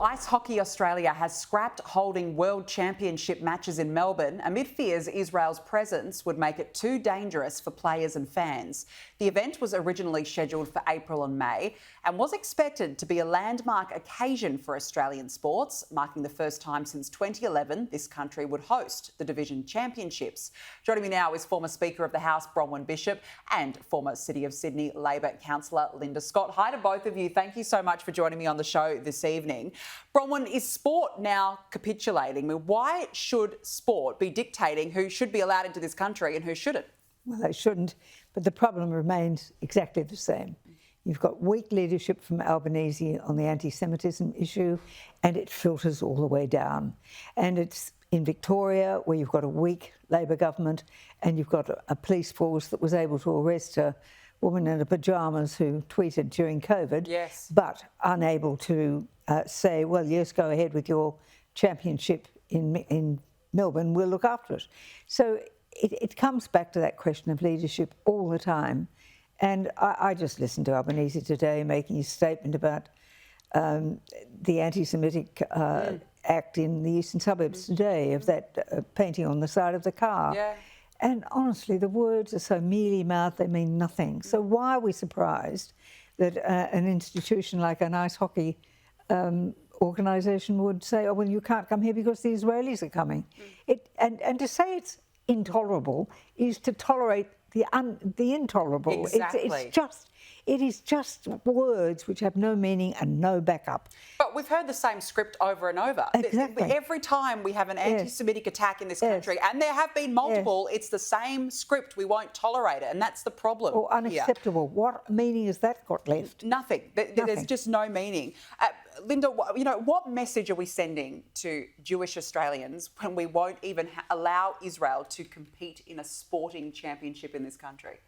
Ice Hockey Australia has scrapped holding World Championship matches in Melbourne amid fears Israel's presence would make it too dangerous for players and fans. The event was originally scheduled for April and May and was expected to be a landmark occasion for Australian sports, marking the first time since 2011 this country would host the Division Championships. Joining me now is former Speaker of the House Bronwyn Bishop and former City of Sydney Labor councillor Linda Scott. Hi to both of you. Thank you so much for joining me on the show this evening. Bronwyn, is sport now capitulating? I mean, why should sport be dictating who should be allowed into this country and who shouldn't? Well, they shouldn't, but the problem remains exactly the same. You've got weak leadership from Albanese on the antisemitism issue, and it filters all the way down. And it's in Victoria, where you've got a weak Labor government, and you've got a police force that was able to arrest a woman in her pyjamas who tweeted during COVID, yes, but unable to say, well, yes, go ahead with your championship in Melbourne, we'll look after it. So it comes back to that question of leadership all the time. And I just listened to Albanese today making a statement about the antisemitic act in the Eastern Suburbs today, of that painting on the side of the car. Yeah. And honestly, the words are so mealy-mouthed, they mean nothing. So why are we surprised that an institution like an ice hockey organisation would say, oh, well, you can't come here because the Israelis are coming? And to say it's intolerable is to tolerate the intolerable. Exactly. It is just words which have no meaning and no backup. But we've heard the same script over and over. Exactly. Every time we have an anti-Semitic attack in this country, and there have been multiple, it's the same script. We won't tolerate it, and that's the problem. Or unacceptable. Here. What meaning has that got left? Nothing. There's just no meaning. Linda, what message are we sending to Jewish Australians when we won't even allow Israel to compete in a sporting championship in this country?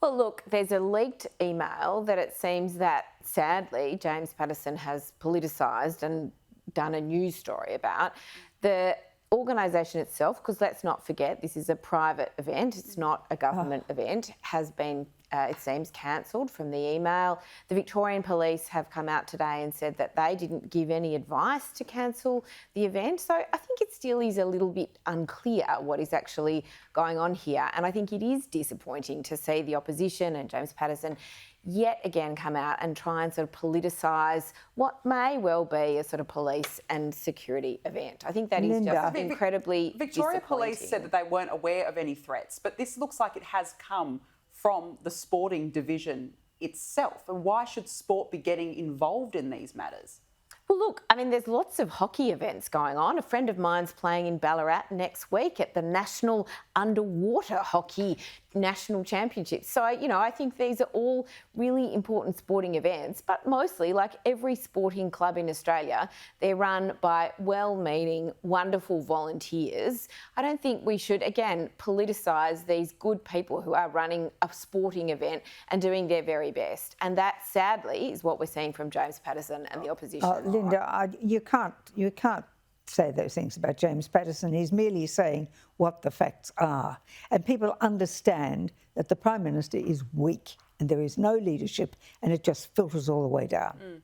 Well, look, there's a leaked email that it seems that, sadly, James Paterson has politicised and done a news story about. The organisation itself, because let's not forget, this is a private event, it's not a government event, has been, it seems, cancelled from the email. The Victorian Police have come out today and said that they didn't give any advice to cancel the event. So I think it still is a little bit unclear what is actually going on here. And I think it is disappointing to see the opposition and James Paterson yet again come out and try and sort of politicise what may well be a sort of police and security event. I think that is just incredibly Victoria Police said that they weren't aware of any threats, but this looks like it has come from the sporting division itself. And why should sport be getting involved in these matters? Well, look, I mean, there's lots of hockey events going on. A friend of mine's playing in Ballarat next week at the National Underwater Hockey National Championships. So, I think these are all really important sporting events, but mostly, like every sporting club in Australia, they're run by well-meaning, wonderful volunteers. I don't think we should, again, politicise these good people who are running a sporting event and doing their very best. And that, sadly, is what we're seeing from James Paterson and the opposition. Linda, you can't say those things about James Paterson. He's merely saying what the facts are. And people understand that the Prime Minister is weak and there is no leadership and it just filters all the way down.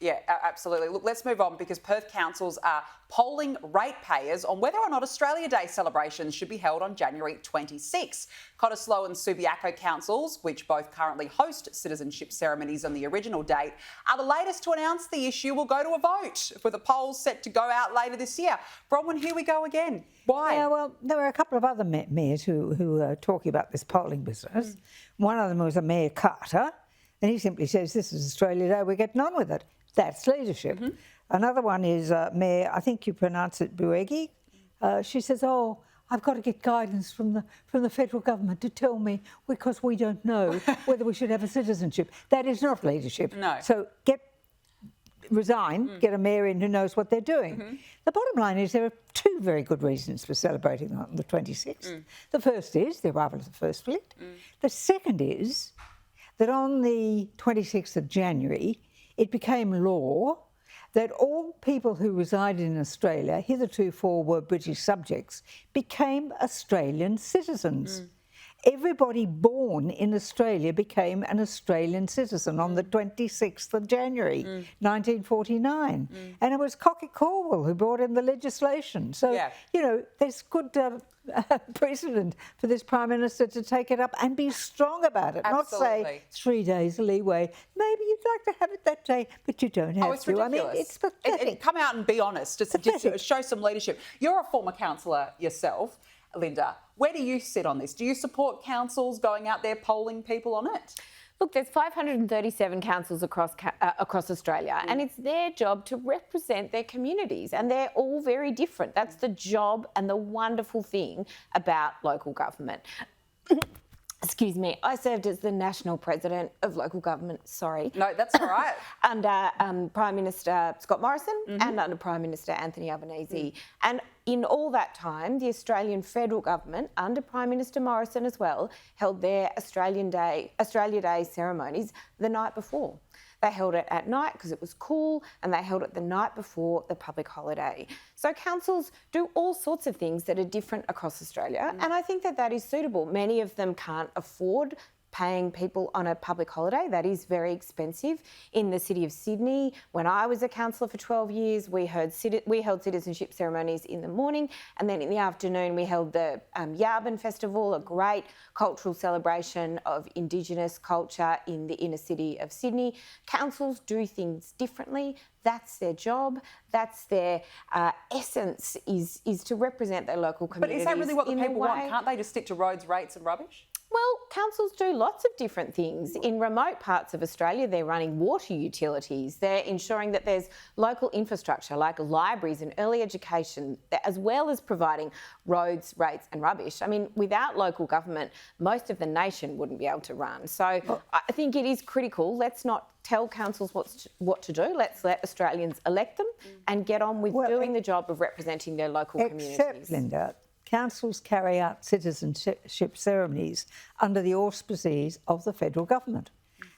Yeah, absolutely. Look, let's move on, because Perth councils are polling ratepayers on whether or not Australia Day celebrations should be held on January 26. Cottesloe and Subiaco councils, which both currently host citizenship ceremonies on the original date, are the latest to announce the issue will go to a vote, with the polls set to go out later this year. Bronwyn, here we go again. Why? Yeah, well, there were a couple of other mayors who are talking about this polling business. One of them was a Mayor Carter, and he simply says, this is Australia Day, we're getting on with it. That's leadership. Another one is Mayor, I think you pronounce it Buegi. She says, oh, I've got to get guidance from the federal government to tell me, because we don't know whether we should have a citizenship. That is not leadership. No. So resign, get a mayor in who knows what they're doing. The bottom line is there are two very good reasons for celebrating on the 26th. The first is the arrival of the First Fleet. The second is that on the 26th of January, it became law that all people who resided in Australia, hitherto were British subjects, became Australian citizens. everybody born in Australia became an Australian citizen on the 26th of January, 1949. And it was Cocky Corwell who brought in the legislation. So, you know, there's good precedent for this Prime Minister to take it up and be strong about it, not say 3 days leeway. Maybe you'd like to have it that day, but you don't have it's to. Ridiculous. I mean, it's pathetic. Come out and be honest, just show some leadership. You're a former councillor yourself, Linda. Where do you sit on this? Do you support councils going out there polling people on it? Look, there's 537 councils across Australia, and it's their job to represent their communities, and they're all very different. That's the job and the wonderful thing about local government. Excuse me, I served as the national president of local government, sorry. No, that's all right. Under Prime Minister Scott Morrison and under Prime Minister Anthony Albanese. And in all that time, the Australian federal government, under Prime Minister Morrison as well, held their Australia Day ceremonies the night before. They held it at night because it was cool, and they held it the night before the public holiday. So councils do all sorts of things that are different across Australia, and I think that that is suitable. Many of them can't afford paying people on a public holiday. That is very expensive. In the city of Sydney, when I was a councillor for 12 years, we held citizenship ceremonies in the morning, and then in the afternoon we held the Yabin Festival, a great cultural celebration of Indigenous culture in the inner city of Sydney. Councils do things differently. That's their job. That's their essence, is to represent their local communities. But is that really what the people want? Can't they just stick to roads, rates and rubbish? Well, councils do lots of different things. In remote parts of Australia, they're running water utilities. They're ensuring that there's local infrastructure like libraries and early education, as well as providing roads, rates and rubbish. I mean, without local government, most of the nation wouldn't be able to run. So I think it is critical. Let's not tell councils what to do. Let's let Australians elect them and get on with doing the job of representing their local communities. Except, Linda, councils carry out citizenship ceremonies under the auspices of the federal government.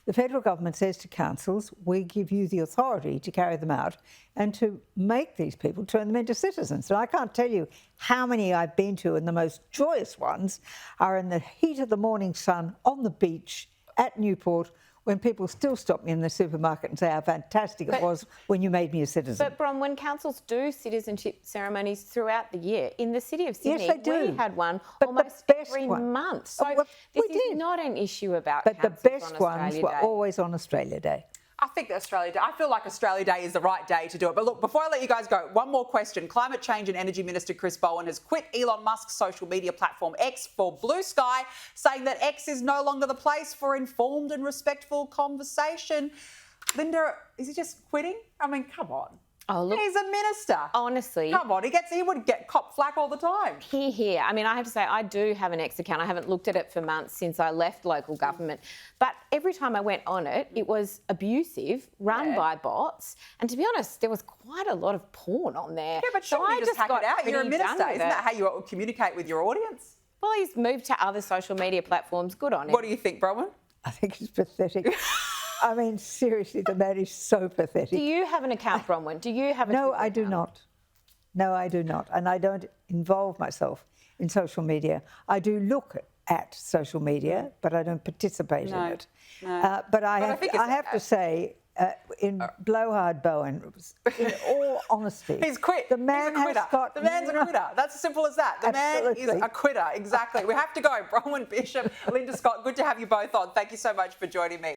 The federal government says to councils, we give you the authority to carry them out and to make these people, turn them into citizens. And I can't tell you how many I've been to, and the most joyous ones are in the heat of the morning sun on the beach at Newport, when people still stop me in the supermarket and say how fantastic it was when you made me a citizen. But, Bron, when councils do citizenship ceremonies throughout the year, in the city of Sydney, yes, they do. we had one but almost every month. So this is not an issue about councils on Australia Day. But the best ones were always on Australia Day. I think Australia Day, I feel like Australia Day is the right day to do it. But look, before I let you guys go, one more question. Climate Change and Energy Minister Chris Bowen has quit Elon Musk's social media platform X for Blue Sky, saying that X is no longer the place for informed and respectful conversation. Linda, is he just quitting? I mean, come on. Oh, look, he's a minister. Honestly. Come on, he would get cop flack all the time. Here. I mean, I have to say, I do have an X account. I haven't looked at it for months since I left local government. But every time I went on it, it was abusive, run by bots. And to be honest, there was quite a lot of porn on there. Yeah, but shouldn't you just hack it out? You're a minister. Isn't that how you communicate with your audience? Well, he's moved to other social media platforms. Good on him. What do you think, Bronwyn? I think it's pathetic. I mean, seriously, the man is so pathetic. Do you have an account, Bronwyn? Do you have a No, Twitter I do account? not. No, I do not. And I don't involve myself in social media. I do look at social media, but I don't participate in it. No. But I have to say, in Blowhard Bowen, in all honesty, he's quit. The man He's a quitter. has got... The man's a quitter. That's as simple as that. The man is a quitter. Exactly. We have to go. Bronwyn Bishop, Linda Scott, good to have you both on. Thank you so much for joining me.